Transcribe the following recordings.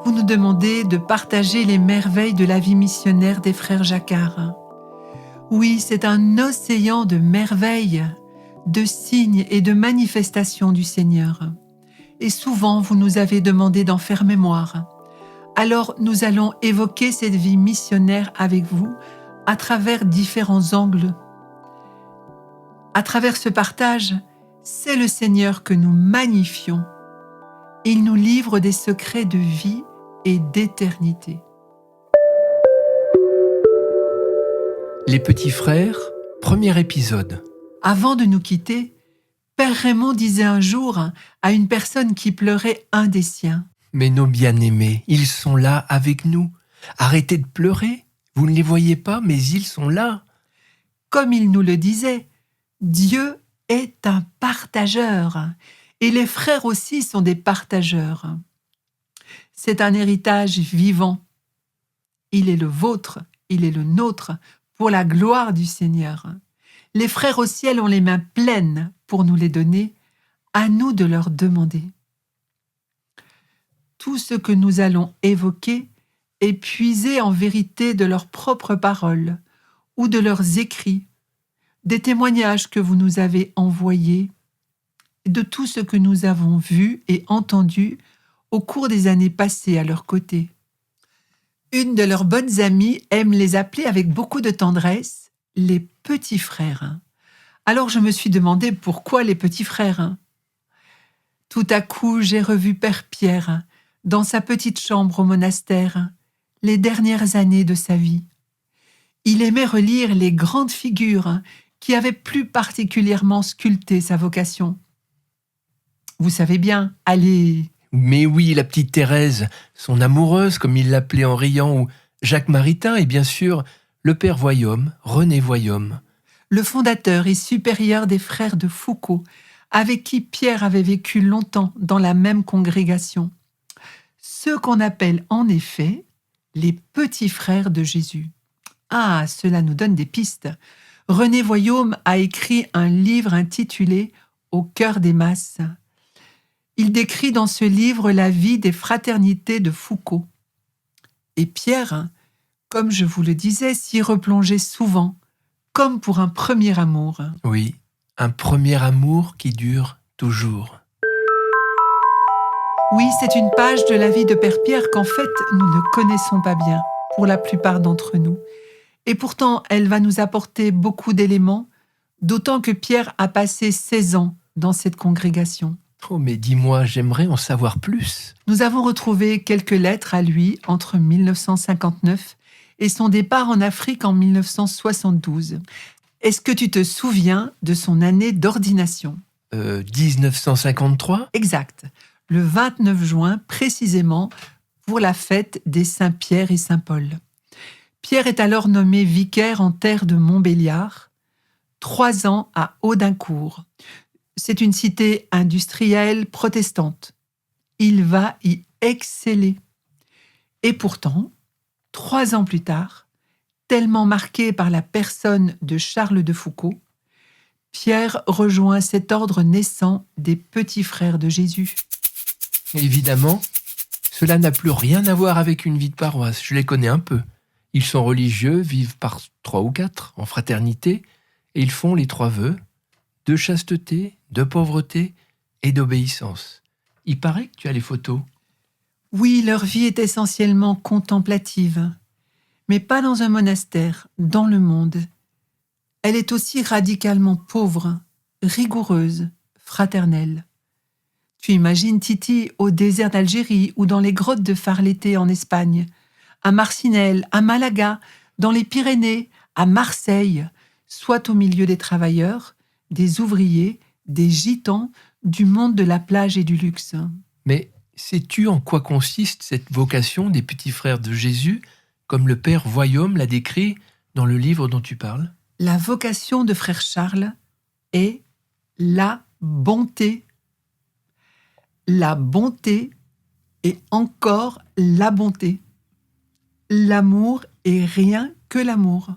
Vous nous demandez de partager les merveilles de la vie missionnaire des frères Jacquard. Oui, c'est un océan de merveilles, de signes et de manifestations du Seigneur. Et souvent, vous nous avez demandé d'en faire mémoire. Alors, nous allons évoquer cette vie missionnaire avec vous à travers différents angles. À travers ce partage, c'est le Seigneur que nous magnifions. Il nous livre des secrets de vie et d'éternité. Les petits frères, premier épisode. Avant de nous quitter, Père Raymond disait un jour à une personne qui pleurait un des siens. Mais nos bien-aimés, ils sont là avec nous. Arrêtez de pleurer. Vous ne les voyez pas, mais ils sont là. Comme il nous le disait, Dieu est un partageur et les frères aussi sont des partageurs. C'est un héritage vivant. Il est le vôtre, il est le nôtre pour la gloire du Seigneur. Les frères au ciel ont les mains pleines pour nous les donner, à nous de leur demander. Tout ce que nous allons évoquer est puisé en vérité de leurs propres paroles ou de leurs écrits, des témoignages que vous nous avez envoyés, de tout ce que nous avons vu et entendu au cours des années passées à leur côté. Une de leurs bonnes amies aime les appeler avec beaucoup de tendresse les petits frères. Alors je me suis demandé pourquoi les petits frères. Tout à coup, j'ai revu Père Pierre dans sa petite chambre au monastère, les dernières années de sa vie. Il aimait relire les grandes figures qui avaient plus particulièrement sculpté sa vocation. Vous savez bien, allez... Mais oui, la petite Thérèse, son amoureuse, comme il l'appelait en riant, ou Jacques Maritain, et bien sûr, le père Voyhomme, René Voyhomme. Le fondateur et supérieur des frères de Foucault, avec qui Pierre avait vécu longtemps dans la même congrégation. Ceux qu'on appelle en effet les petits frères de Jésus. Ah, cela nous donne des pistes. René Voyhomme a écrit un livre intitulé « Au cœur des masses ». Il décrit dans ce livre la vie des fraternités de Foucault. Et Pierre, comme je vous le disais, s'y replongeait souvent, comme pour un premier amour. Oui, un premier amour qui dure toujours. Oui, c'est une page de la vie de Père Pierre qu'en fait, nous ne connaissons pas bien, pour la plupart d'entre nous. Et pourtant, elle va nous apporter beaucoup d'éléments, d'autant que Pierre a passé 16 ans dans cette congrégation. Oh, mais dis-moi, j'aimerais en savoir plus. Nous avons retrouvé quelques lettres à lui entre 1959 et son départ en Afrique en 1972. Est-ce que tu te souviens de son année d'ordination ? 1953 ? Exact. Le 29 juin, précisément, pour la fête des Saint-Pierre et Saint-Paul. Pierre est alors nommé vicaire en terre de Montbéliard, 3 ans à Audincourt. C'est une cité industrielle protestante. Il va y exceller. Et pourtant, 3 ans plus tard, tellement marqué par la personne de Charles de Foucault, Pierre rejoint cet ordre naissant des petits frères de Jésus. Évidemment, cela n'a plus rien à voir avec une vie de paroisse. Je les connais un peu. Ils sont religieux, vivent par 3 ou 4 en fraternité, et ils font les 3 vœux de chasteté, de pauvreté et d'obéissance. Il paraît que tu as les photos. Oui, leur vie est essentiellement contemplative, mais pas dans un monastère, dans le monde. Elle est aussi radicalement pauvre, rigoureuse, fraternelle. Tu imagines Titi au désert d'Algérie ou dans les grottes de Farleté en Espagne, à Marcinelle, à Malaga, dans les Pyrénées, à Marseille, soit au milieu des travailleurs, des ouvriers, des gitans, du monde de la plage et du luxe. Mais sais-tu en quoi consiste cette vocation des petits frères de Jésus, comme le père Voyhomme l'a décrit dans le livre dont tu parles ? La vocation de frère Charles est la bonté. La bonté et encore la bonté. L'amour est rien que l'amour.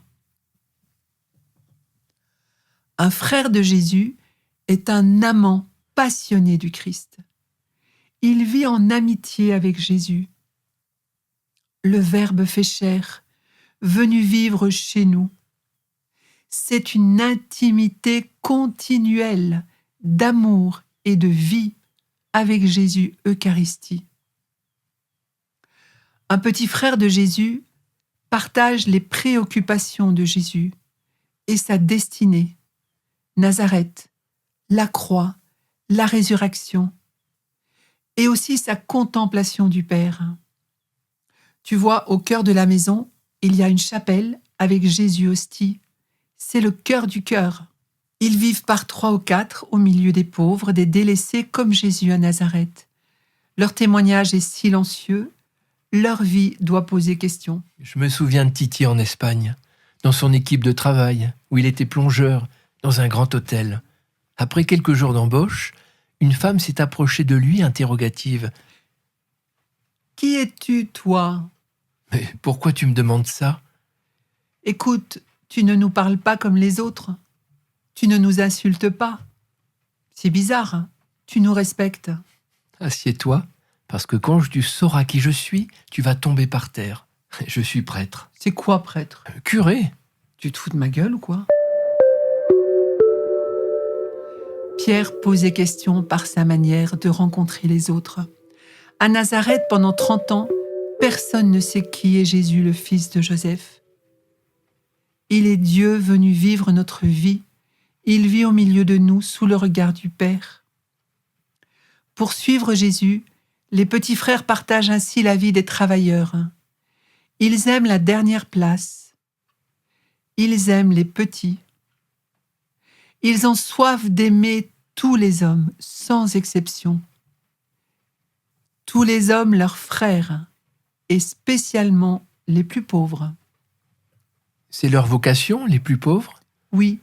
Un frère de Jésus est un amant passionné du Christ. Il vit en amitié avec Jésus. le Verbe fait chair, venu vivre chez nous. C'est une intimité continuelle d'amour et de vie avec Jésus Eucharistie. Un petit frère de Jésus partage les préoccupations de Jésus et sa destinée. Nazareth, la croix, la résurrection, et aussi sa contemplation du Père. Tu vois, au cœur de la maison, il y a une chapelle avec Jésus hostie. C'est le cœur du cœur. Ils vivent par 3 ou 4 au milieu des pauvres, des délaissés comme Jésus à Nazareth. Leur témoignage est silencieux, leur vie doit poser question. Je me souviens de Titi en Espagne, dans son équipe de travail, où il était plongeur, dans un grand hôtel. Après quelques jours d'embauche, une femme s'est approchée de lui interrogative. « Qui es-tu, toi ?»« Mais pourquoi tu me demandes ça ?»« Écoute, tu ne nous parles pas comme les autres. Tu ne nous insultes pas. C'est bizarre, hein, tu nous respectes. » Assieds-toi, parce que quand tu sauras qui je suis, tu vas tomber par terre. Je suis prêtre. C'est quoi, prêtre ? Curé. Tu te fous de ma gueule ou quoi ? Pierre posait question par sa manière de rencontrer les autres. À Nazareth, pendant 30 ans, personne ne sait qui est Jésus, le fils de Joseph. Il est Dieu venu vivre notre vie. Il vit au milieu de nous sous le regard du Père. Pour suivre Jésus, les petits frères partagent ainsi la vie des travailleurs. Ils aiment la dernière place. Ils aiment les petits. Ils ont soif d'aimer tous les hommes, sans exception. Tous les hommes, leurs frères, et spécialement les plus pauvres. C'est leur vocation, les plus pauvres ? Oui,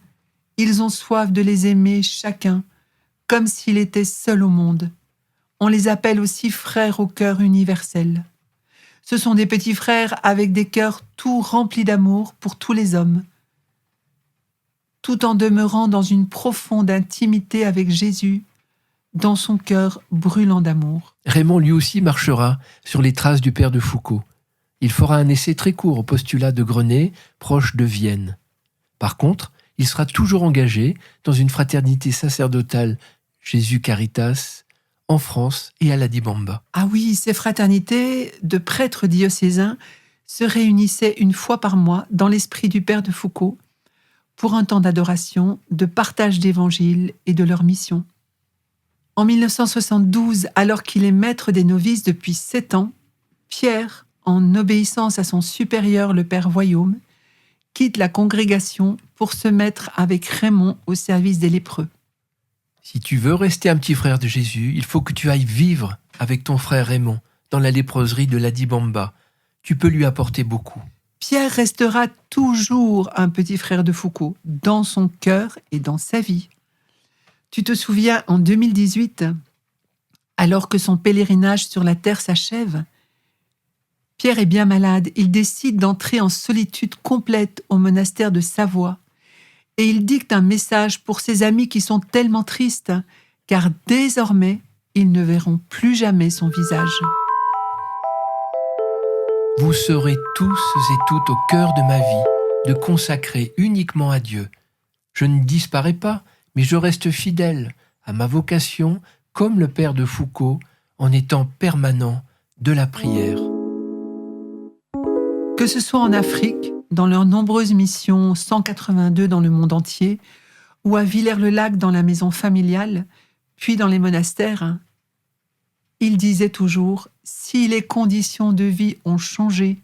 ils ont soif de les aimer chacun, comme s'il était seul au monde. On les appelle aussi frères au cœur universel. Ce sont des petits frères avec des cœurs tout remplis d'amour pour tous les hommes, tout en demeurant dans une profonde intimité avec Jésus, dans son cœur brûlant d'amour. Raymond lui aussi marchera sur les traces du père de Foucault. Il fera un essai très court au postulat de Grenay, proche de Vienne. Par contre, il sera toujours engagé dans une fraternité sacerdotale Jésus Caritas, en France et à la Dibamba. Ah oui, ces fraternités de prêtres diocésains se réunissaient une fois par mois dans l'esprit du père de Foucault pour un temps d'adoration, de partage d'évangile et de leur mission. En 1972, alors qu'il est maître des novices depuis 7 ans, Pierre, en obéissance à son supérieur le père Voyaume, quitte la congrégation pour se mettre avec Raymond au service des lépreux. Si tu veux rester un petit frère de Jésus, il faut que tu ailles vivre avec ton frère Raymond dans la léproserie de la Dibamba. Tu peux lui apporter beaucoup. Pierre restera toujours un petit frère de Foucault, dans son cœur et dans sa vie. Tu te souviens, en 2018, alors que son pèlerinage sur la terre s'achève, Pierre est bien malade. Il décide d'entrer en solitude complète au monastère de Savoie. Et il dicte un message pour ses amis qui sont tellement tristes, car désormais, ils ne verront plus jamais son visage. Vous serez tous et toutes au cœur de ma vie, de consacrer uniquement à Dieu. Je ne disparais pas, mais je reste fidèle à ma vocation comme le père de Foucault, en étant permanent de la prière. Que ce soit en Afrique, dans leurs nombreuses missions, 182 dans le monde entier, ou à Villers-le-Lac dans la maison familiale, puis dans les monastères, il disait toujours, si les conditions de vie ont changé,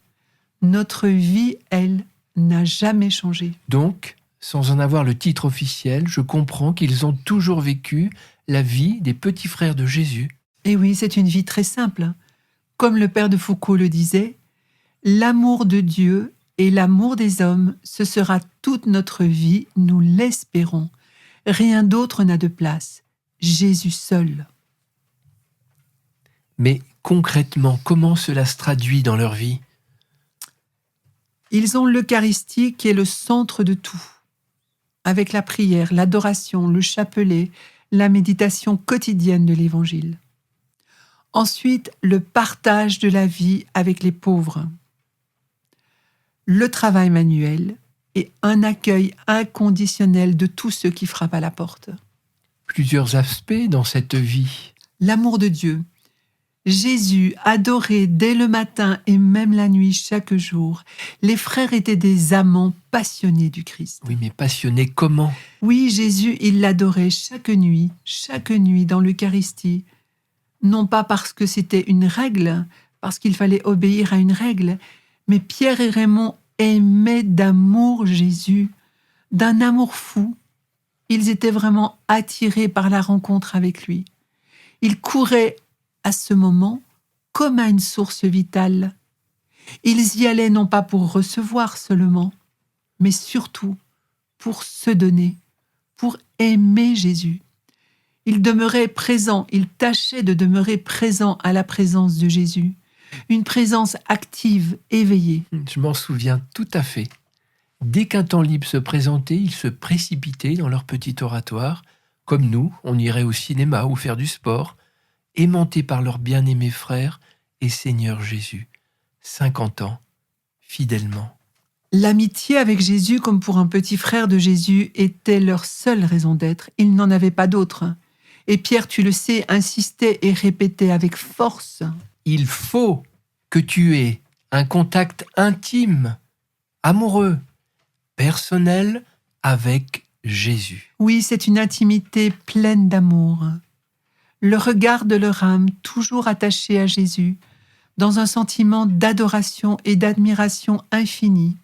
notre vie, elle, n'a jamais changé. Donc, sans en avoir le titre officiel, je comprends qu'ils ont toujours vécu la vie des petits frères de Jésus. Et oui, c'est une vie très simple. Comme le père de Foucault le disait, l'amour de Dieu et l'amour des hommes, ce sera toute notre vie, nous l'espérons. Rien d'autre n'a de place. Jésus seul. Mais concrètement, comment cela se traduit dans leur vie ? Ils ont l'Eucharistie qui est le centre de tout. Avec la prière, l'adoration, le chapelet, la méditation quotidienne de l'Évangile. Ensuite, le partage de la vie avec les pauvres. le travail manuel et un accueil inconditionnel de tous ceux qui frappent à la porte. Plusieurs aspects dans cette vie. L'amour de Dieu. Jésus adorait dès le matin et même la nuit chaque jour. Les frères étaient des amants passionnés du Christ. Oui, mais passionné comment? Oui, Jésus, il l'adorait chaque nuit dans l'Eucharistie. Non pas parce que c'était une règle, parce qu'il fallait obéir à une règle, mais Pierre et Raymond aimaient d'amour Jésus, d'un amour fou. Ils étaient vraiment attirés par la rencontre avec lui. Ils couraient à ce moment comme à une source vitale. Ils y allaient non pas pour recevoir seulement, mais surtout pour se donner, pour aimer Jésus. Ils demeuraient présents, ils tâchaient de demeurer présents à la présence de Jésus, une présence active, éveillée. Je m'en souviens tout à fait. Dès qu'un temps libre se présentait, ils se précipitaient dans leur petit oratoire. Comme nous, on irait au cinéma ou faire du sport, aimantés par leur bien-aimé frère et Seigneur Jésus. 50 ans, fidèlement. L'amitié avec Jésus, comme pour un petit frère de Jésus, était leur seule raison d'être. Ils n'en avaient pas d'autre. Et Pierre, tu le sais, insistait et répétait avec force. Il faut que tu aies un contact intime, amoureux, personnel avec Jésus. Oui, c'est une intimité pleine d'amour. Le regard de leur âme toujours attaché à Jésus, dans un sentiment d'adoration et d'admiration infinie.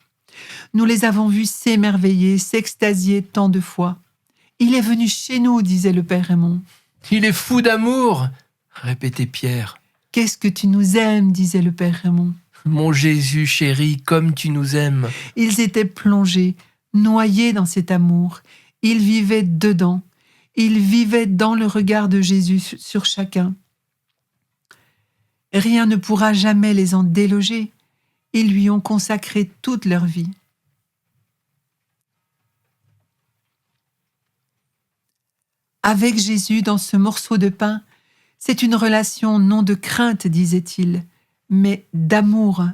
Nous les avons vus s'émerveiller, s'extasier tant de fois. « Il est venu chez nous », disait le père Raymond. « Il est fou d'amour », répétait Pierre. « Qu'est-ce que tu nous aimes », disait le père Raymond. « Mon Jésus chéri, comme tu nous aimes ». Ils étaient plongés, noyés dans cet amour. Ils vivaient dedans. Ils vivaient dans le regard de Jésus sur chacun. Rien ne pourra jamais les en déloger. Ils lui ont consacré toute leur vie. Avec Jésus dans ce morceau de pain, c'est une relation non de crainte, disait-il, mais d'amour,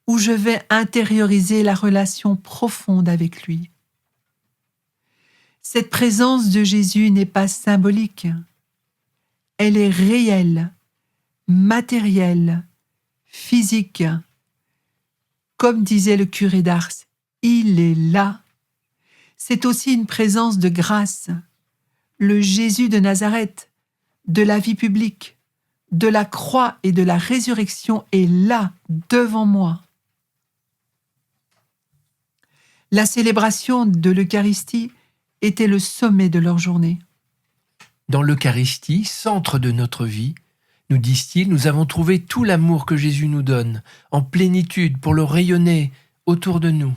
où je vais intérioriser la relation profonde avec lui. Cette présence de Jésus n'est pas symbolique. Elle est réelle, matérielle, physique. Comme disait le curé d'Ars, il est là. C'est aussi une présence de grâce. Le Jésus de Nazareth, de la vie publique, de la croix et de la résurrection est là, devant moi. La célébration de l'Eucharistie était le sommet de leur journée. Dans l'Eucharistie, centre de notre vie, nous disent-ils, nous avons trouvé tout l'amour que Jésus nous donne, en plénitude, pour le rayonner autour de nous.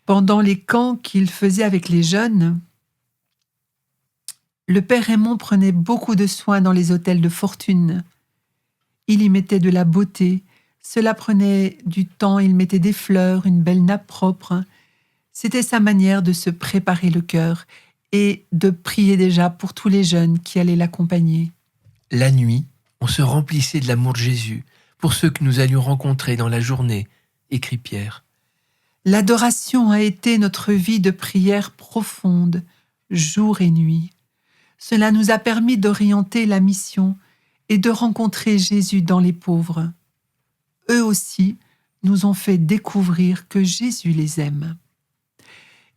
Pendant les camps qu'il faisait avec les jeunes, le père Raymond prenait beaucoup de soin dans les hôtels de fortune. Il y mettait de la beauté, cela prenait du temps, il mettait des fleurs, une belle nappe propre. C'était sa manière de se préparer le cœur et de prier déjà pour tous les jeunes qui allaient l'accompagner. La nuit, on se remplissait de l'amour de Jésus pour ceux que nous allions rencontrer dans la journée, écrit Pierre. L'adoration a été notre vie de prière profonde, jour et nuit. Cela nous a permis d'orienter la mission et de rencontrer Jésus dans les pauvres. Eux aussi nous ont fait découvrir que Jésus les aime.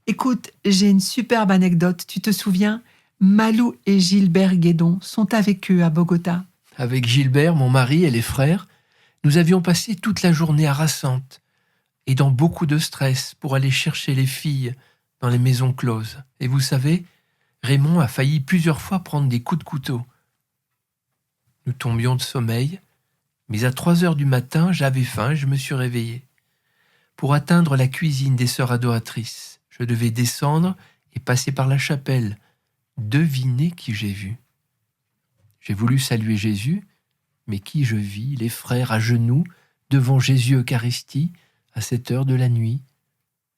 Écoute, j'ai une superbe anecdote. Tu te souviens? Malou et Gilbert Guédon sont avec eux à Bogota. Avec Gilbert, mon mari et les frères, nous avions passé toute la journée à Rassante et dans beaucoup de stress pour aller chercher les filles dans les maisons closes. Et vous savez, Raymond a failli plusieurs fois prendre des coups de couteau. Nous tombions de sommeil, mais à 3 heures du matin, j'avais faim et je me suis réveillé. Pour atteindre la cuisine des sœurs adoratrices, je devais descendre et passer par la chapelle. Devinez qui j'ai vu. J'ai voulu saluer Jésus, mais qui je vis? Les frères à genoux devant Jésus Eucharistie à cette heure de la nuit.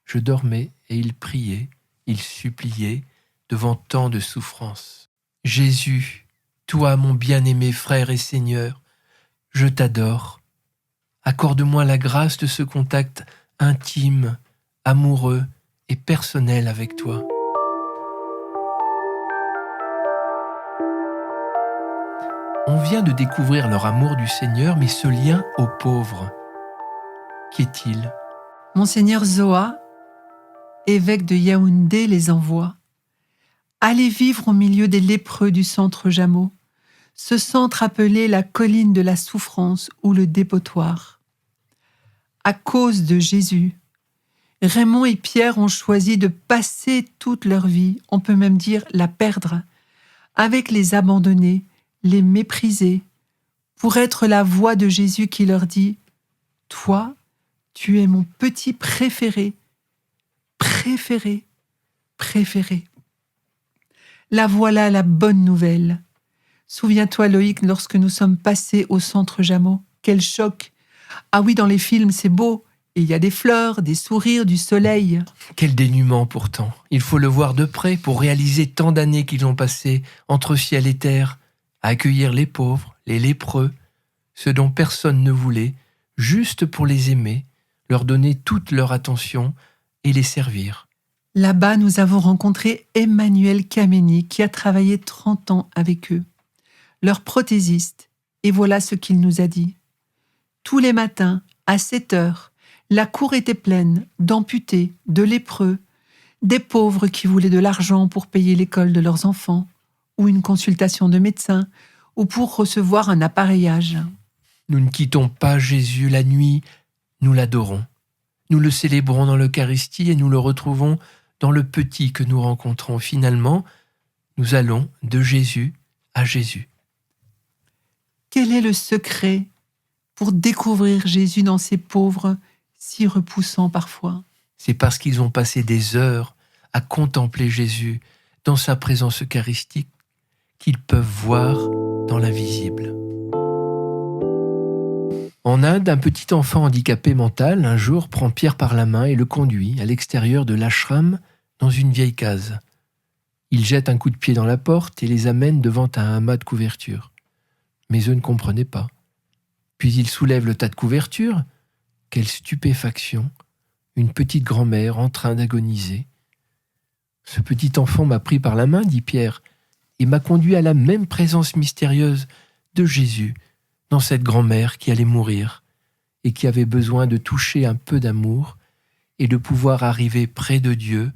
Je dormais et ils priaient, ils suppliaient devant tant de souffrances. Jésus, toi mon bien-aimé frère et Seigneur, je t'adore. Accorde-moi la grâce de ce contact intime, amoureux et personnel avec toi. On vient de découvrir leur amour du Seigneur, mais ce lien aux pauvres, qu'est-il ? Monseigneur Zoa, évêque de Yaoundé, les envoie. Allez vivre au milieu des lépreux du centre Jameau, ce centre appelé la colline de la souffrance ou le dépotoir. À cause de Jésus, Raymond et Pierre ont choisi de passer toute leur vie, on peut même dire la perdre, avec les abandonnés, les méprisés, pour être la voix de Jésus qui leur dit « Toi, tu es mon petit préféré, préféré, préféré. » La voilà la bonne nouvelle. Souviens-toi Loïc, lorsque nous sommes passés au centre Jameau, quel choc. Ah oui, dans les films, c'est beau. Et il y a des fleurs, des sourires, du soleil. Quel dénuement pourtant. Il faut le voir de près pour réaliser tant d'années qu'ils ont passées entre ciel et terre, à accueillir les pauvres, les lépreux, ceux dont personne ne voulait, juste pour les aimer, leur donner toute leur attention et les servir. Là-bas, nous avons rencontré Emmanuel Kameni qui a travaillé 30 ans avec eux, leur prothésiste, et voilà ce qu'il nous a dit. Tous les matins, à 7 heures, la cour était pleine d'amputés, de lépreux, des pauvres qui voulaient de l'argent pour payer l'école de leurs enfants, ou une consultation de médecin, ou pour recevoir un appareillage. Nous ne quittons pas Jésus la nuit, nous l'adorons. Nous le célébrons dans l'Eucharistie et nous le retrouvons dans le petit que nous rencontrons. Finalement, nous allons de Jésus à Jésus. Quel est le secret pour découvrir Jésus dans ces pauvres si repoussants parfois? C'est parce qu'ils ont passé des heures à contempler Jésus dans sa présence eucharistique qu'ils peuvent voir dans l'invisible. En Inde, un petit enfant handicapé mental, un jour, prend Pierre par la main et le conduit à l'extérieur de l'ashram dans une vieille case. Il jette un coup de pied dans la porte et les amène devant un amas de couverture. Mais eux ne comprenaient pas. Puis il soulève le tas de couverture. Quelle stupéfaction! Une petite grand-mère en train d'agoniser. « Ce petit enfant m'a pris par la main, dit Pierre, et m'a conduit à la même présence mystérieuse de Jésus, dans cette grand-mère qui allait mourir et qui avait besoin de toucher un peu d'amour et de pouvoir arriver près de Dieu,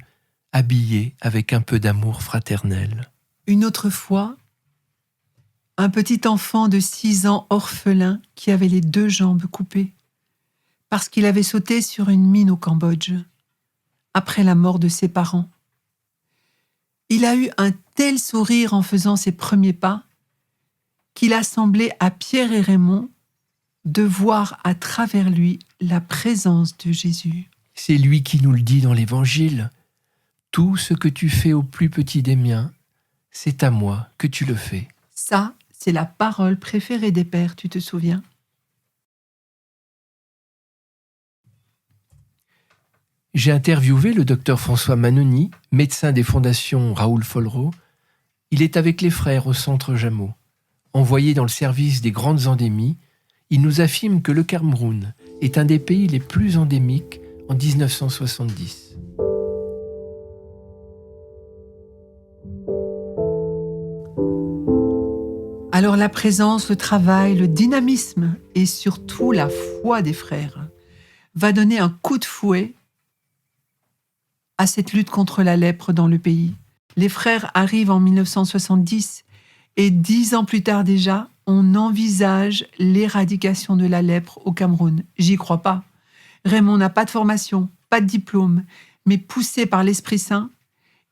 habillé avec un peu d'amour fraternel. » Une autre fois, un petit enfant de 6 ans orphelin qui avait les 2 jambes coupées parce qu'il avait sauté sur une mine au Cambodge après la mort de ses parents. Il a eu un tel sourire en faisant ses premiers pas qu'il a semblé à Pierre et Raymond de voir à travers lui la présence de Jésus. C'est lui qui nous le dit dans l'Évangile. « Tout ce que tu fais au plus petit des miens, c'est à moi que tu le fais. » Ça, c'est la parole préférée des pères, tu te souviens? J'ai interviewé le docteur François Manoni, médecin des fondations Raoul Follereau. Il est avec les frères au centre Jameau. Envoyé dans le service des grandes endémies, il nous affirme que le Cameroun est un des pays les plus endémiques en 1970. Alors la présence, le travail, le dynamisme et surtout la foi des frères va donner un coup de fouet à cette lutte contre la lèpre dans le pays. Les frères arrivent en 1970 et 10 ans plus tard déjà, on envisage l'éradication de la lèpre au Cameroun. J'y crois pas. Raymond n'a pas de formation, pas de diplôme, mais poussé par l'Esprit Saint,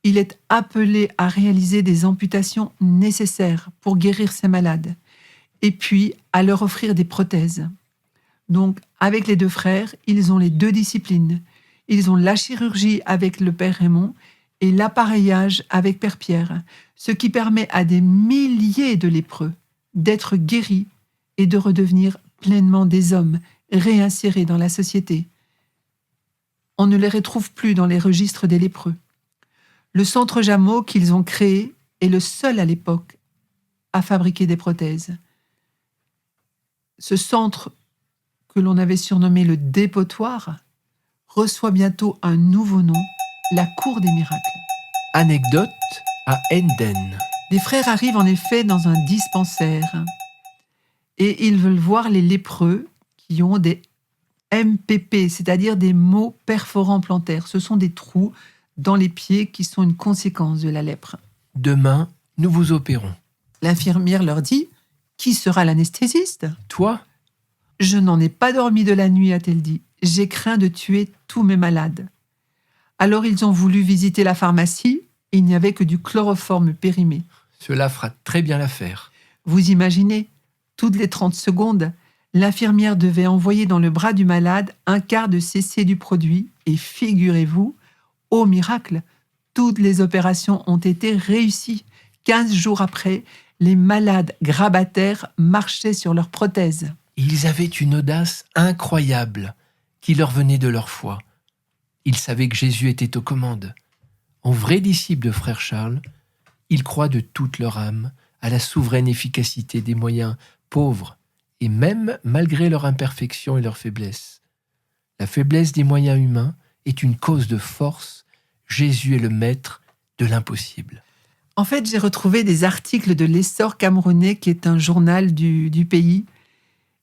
il est appelé à réaliser des amputations nécessaires pour guérir ses malades et puis à leur offrir des prothèses. Donc, avec les 2 frères, ils ont les 2 disciplines. Ils ont la chirurgie avec le père Raymond et l'appareillage avec père Pierre, ce qui permet à des milliers de lépreux d'être guéris et de redevenir pleinement des hommes réinsérés dans la société. On ne les retrouve plus dans les registres des lépreux. Le centre Jameau qu'ils ont créé est le seul à l'époque à fabriquer des prothèses. Ce centre que l'on avait surnommé le dépotoir reçoit bientôt un nouveau nom, la cour des miracles. Anecdote à Enden. Les frères arrivent en effet dans un dispensaire et ils veulent voir les lépreux qui ont des MPP, c'est-à-dire des maux perforants plantaires. Ce sont des trous dans les pieds qui sont une conséquence de la lèpre. Demain, nous vous opérons. L'infirmière leur dit « Qui sera l'anesthésiste ?» Toi, « Je n'en ai pas dormi de la nuit, a-t-elle dit. J'ai craint de tuer tous mes malades. » Alors ils ont voulu visiter la pharmacie. Il n'y avait que du chloroforme périmé. cela fera très bien l'affaire. Vous imaginez, toutes les 30 secondes, l'infirmière devait envoyer dans le bras du malade un quart de cc du produit et figurez-vous, au miracle, toutes les opérations ont été réussies. 15 jours après, les malades grabataires marchaient sur leurs prothèses. Ils avaient une audace incroyable qui leur venait de leur foi. Ils savaient que Jésus était aux commandes. En vrai disciple de frère Charles, ils croient de toute leur âme à la souveraine efficacité des moyens pauvres et même malgré leur imperfection et leur faiblesse. La faiblesse des moyens humains est une cause de force. Jésus est le maître de l'impossible. En fait, j'ai retrouvé des articles de l'Essor camerounais, qui est un journal du pays,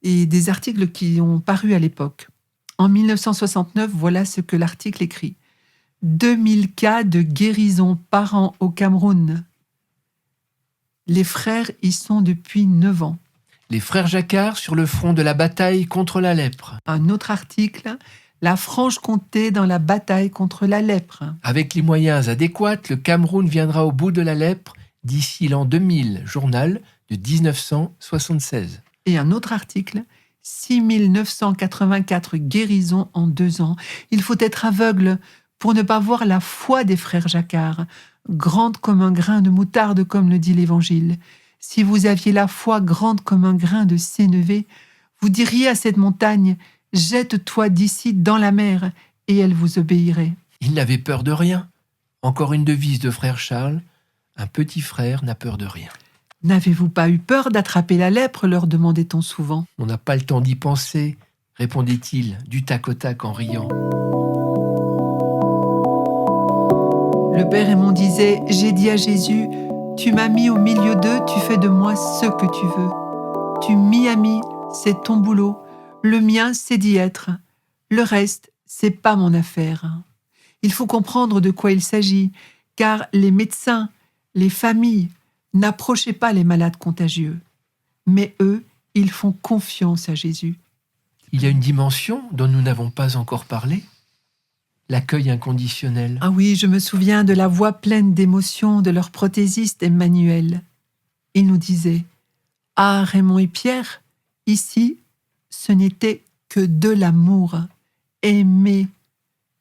et des articles qui ont paru à l'époque. En 1969, voilà ce que l'article écrit. 2000 cas de guérison par an au Cameroun. Les frères y sont depuis 9 ans. Les frères Jacquard sur le front de la bataille contre la lèpre. Un autre article, la Franche-Comté dans la bataille contre la lèpre. Avec les moyens adéquats, le Cameroun viendra au bout de la lèpre d'ici l'an 2000, journal de 1976. Et un autre article, 6984 guérisons en 2 ans. Il faut être aveugle pour ne pas voir la foi des frères Jacquard, grande comme un grain de moutarde, comme le dit l'Évangile. Si vous aviez la foi grande comme un grain de sénévé, vous diriez à cette montagne, « Jette-toi d'ici dans la mer », et elle vous obéirait. Ils n'avaient peur de rien. Encore une devise de frère Charles, un petit frère n'a peur de rien. N'avez-vous pas eu peur d'attraper la lèpre, leur demandait-on souvent. On n'a pas le temps d'y penser, répondait-il du tac au tac en riant. Le père Raymond disait, j'ai dit à Jésus, tu m'as mis au milieu d'eux, tu fais de moi ce que tu veux. Tu m'y as mis, c'est ton boulot. Le mien, c'est d'y être. Le reste, c'est pas mon affaire. Il faut comprendre de quoi il s'agit, car les médecins, les familles, n'approchaient pas les malades contagieux. Mais eux, ils font confiance à Jésus. Il y a une dimension dont nous n'avons pas encore parlé, l'accueil inconditionnel. Ah oui, je me souviens de la voix pleine d'émotion de leur prothésiste Emmanuel. Il nous disait, « Ah, Raymond et Pierre, ici, ce n'était que de l'amour. Aimer,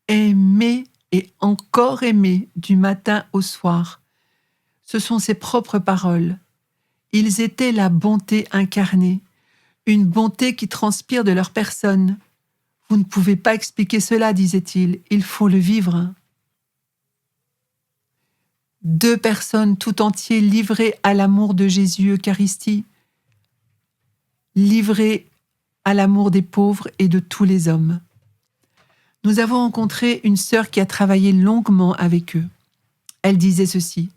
aimer et encore aimer du matin au soir. » Ce sont ses propres paroles. Ils étaient la bonté incarnée, une bonté qui transpire de leur personne. Vous ne pouvez pas expliquer cela, disait-il, il faut le vivre. 2 personnes tout entières livrées à l'amour de Jésus Eucharistie, livrées à l'amour des pauvres et de tous les hommes. Nous avons rencontré une sœur qui a travaillé longuement avec eux. Elle disait ceci.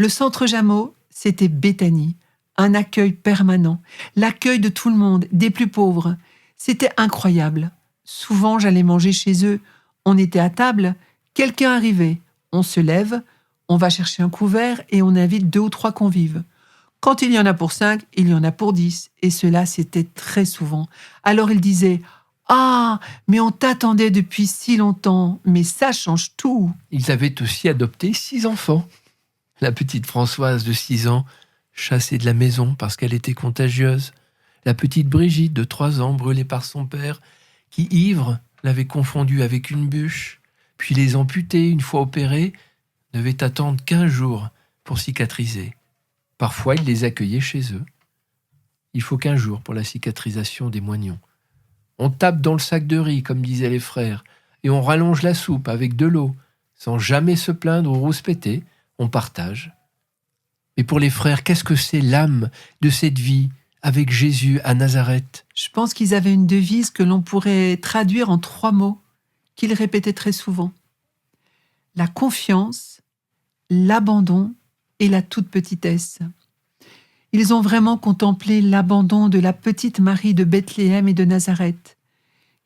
Le centre Jameau, c'était Béthanie, un accueil permanent, l'accueil de tout le monde, des plus pauvres. C'était incroyable. Souvent, j'allais manger chez eux. On était à table, quelqu'un arrivait. On se lève, on va chercher un couvert et on invite 2 ou 3 convives. Quand il y en a pour 5, il y en a pour 10. Et cela, c'était très souvent. Alors il disait « Ah, mais on t'attendait depuis si longtemps, mais ça change tout !» Ils avaient aussi adopté 6 enfants. La petite Françoise de 6 ans, chassée de la maison parce qu'elle était contagieuse. La petite Brigitte de 3 ans, brûlée par son père, qui, ivre, l'avait confondue avec une bûche. Puis les amputés, une fois opérés, devaient attendre 15 jours pour cicatriser. Parfois, ils les accueillaient chez eux. Il faut 15 jours pour la cicatrisation des moignons. On tape dans le sac de riz, comme disaient les frères, et on rallonge la soupe avec de l'eau, sans jamais se plaindre ou rouspéter. On partage. Mais pour les frères, qu'est-ce que c'est l'âme de cette vie avec Jésus à Nazareth ? Je pense qu'ils avaient une devise que l'on pourrait traduire en 3 mots, qu'il répétait très souvent. La confiance, l'abandon et la toute petitesse. Ils ont vraiment contemplé l'abandon de la petite Marie de Bethléem et de Nazareth,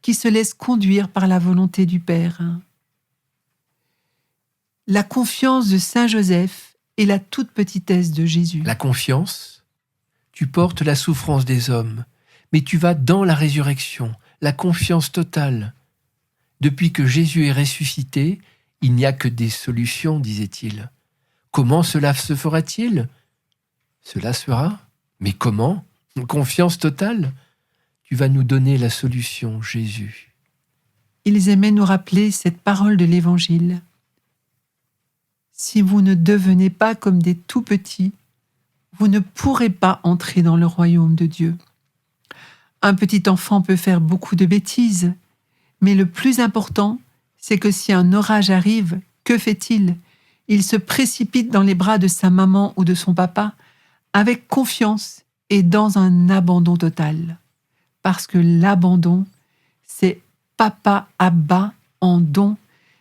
qui se laisse conduire par la volonté du Père. La confiance de Saint Joseph et la toute petitesse de Jésus. La confiance, tu portes la souffrance des hommes, mais tu vas dans la résurrection, la confiance totale. Depuis que Jésus est ressuscité, il n'y a que des solutions, disait-il. Comment cela se fera-t-il ? Cela sera. Mais comment ? Confiance totale. Tu vas nous donner la solution, Jésus. Ils aimaient nous rappeler cette parole de l'Évangile. Si vous ne devenez pas comme des tout-petits, vous ne pourrez pas entrer dans le royaume de Dieu. Un petit enfant peut faire beaucoup de bêtises, mais le plus important, c'est que si un orage arrive, que fait-il ? Il se précipite dans les bras de sa maman ou de son papa, avec confiance et dans un abandon total. Parce que l'abandon, c'est papa Abba en don.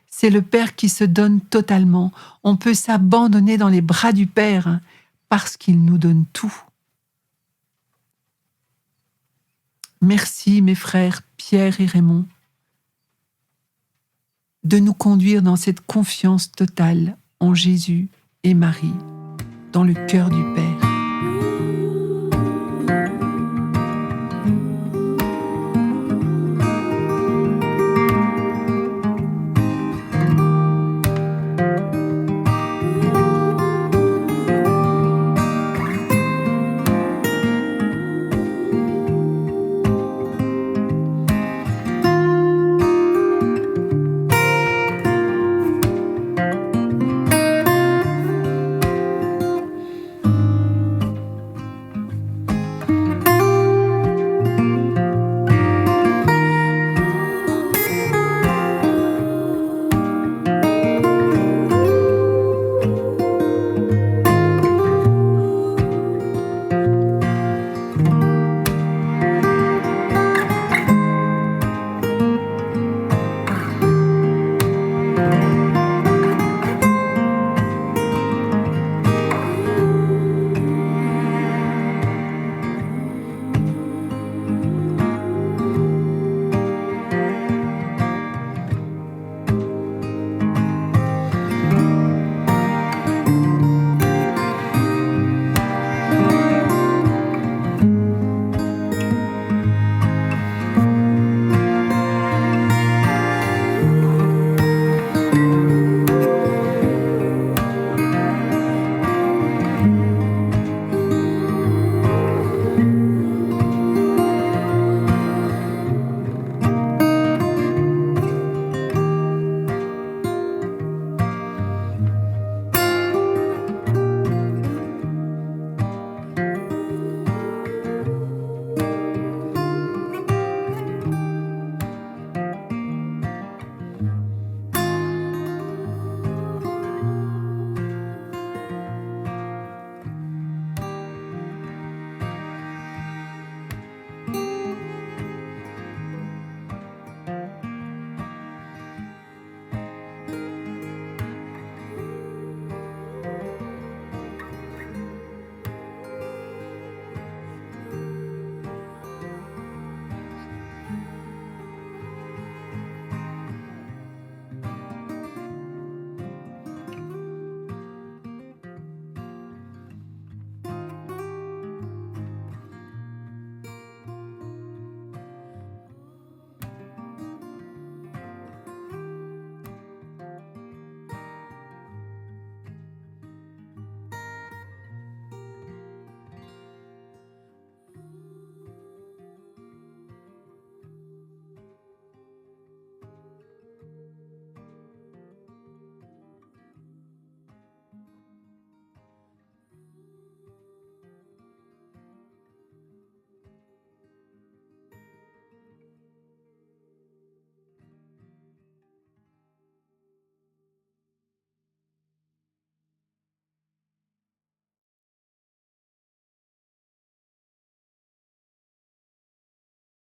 C'est le Père qui se donne totalement. On peut s'abandonner dans les bras du Père parce qu'il nous donne tout. Merci mes frères Pierre et Raymond de nous conduire dans cette confiance totale en Jésus et Marie, dans le cœur du Père.